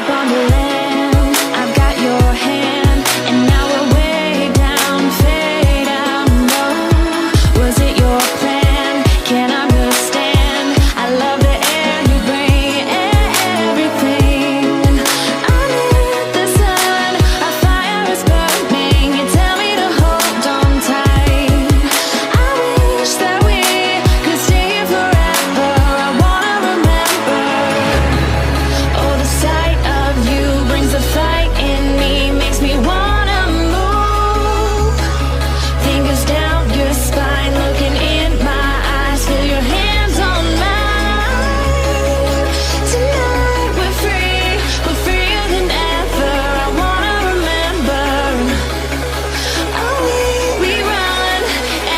on the land, I've got your hand, and now we're way down, fade out. No, was it your plan? Can't understand. I love the air you bring, everything. Under the sun, our fire is burning. You tell me to hold on tight. I wish that we could stay here forever. I wanna remember. Oh, the sight of you brings the fight in me, makes me wanna move. Fingers down your spine, looking in my eyes, feel your hands on mine. Tonight we're free, we're freer than ever. I wanna remember. Oh, we run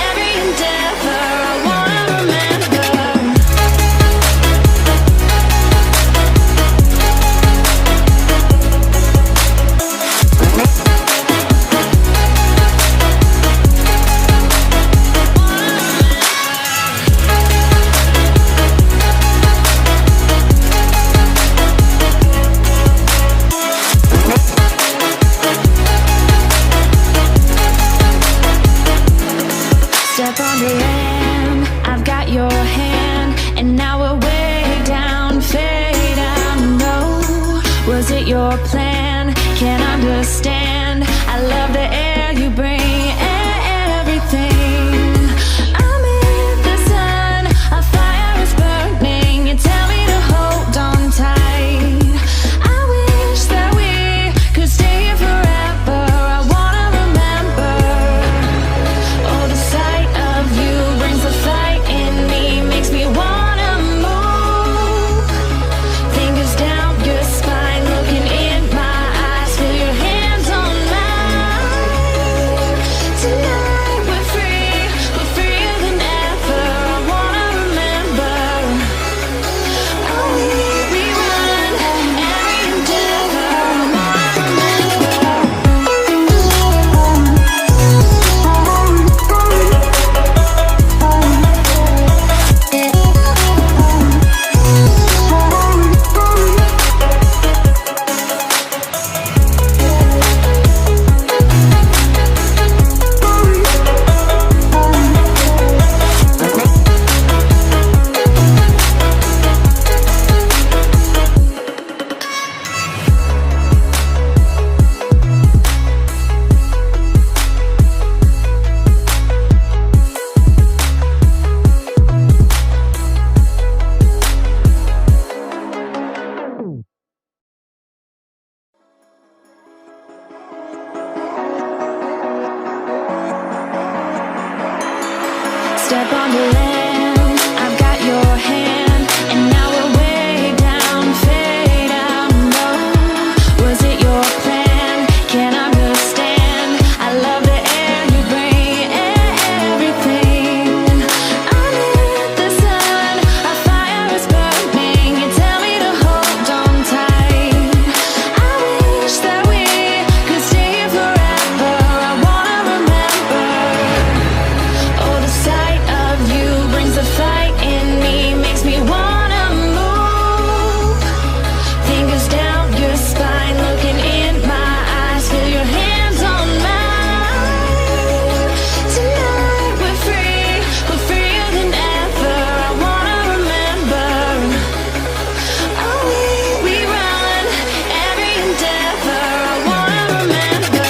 every endeavor. I wanna remember. Step on the land, I've got your hand, and now we're way down, fade out. No, was it your plan? Can't understand. I love the air you bring, everything. I'm in the sun, our fire is burning. You tell me to hold on tight. I wish that we could stay here forever. I wanna remember. Oh, the sight of you brings the fight in me, makes me wanna move. Fingers down your spine, looking in my eyes, feel your hands on mine. Tonight we're free, we're freer than ever. I wanna remember. Oh, we run every endeavor. I wanna remember. Step on the land, I've got your hand, and now we're way down, fade out. No, was it your plan? Can't understand. I love the air you bring, everything. Under the sun, our fire is burning. You tell me to hold on tight. I wish that we could stay here forever. I wanna remember. Oh, the sight of you brings the fight in me, makes me wanna move. Fingers down your spine, looking in my eyes, feel your hands on mine. Tonight we're free, we're freer than ever. I wanna remember. Oh, we run every endeavor. I wanna remember.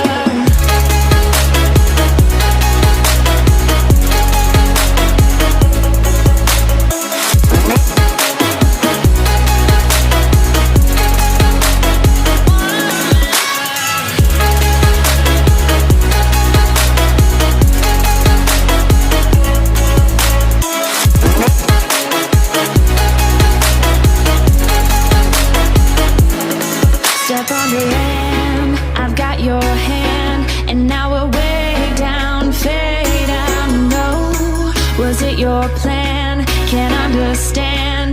Step on the land, I've got your hand, and now we're way down, fade out. No, was it your plan? Can't understand.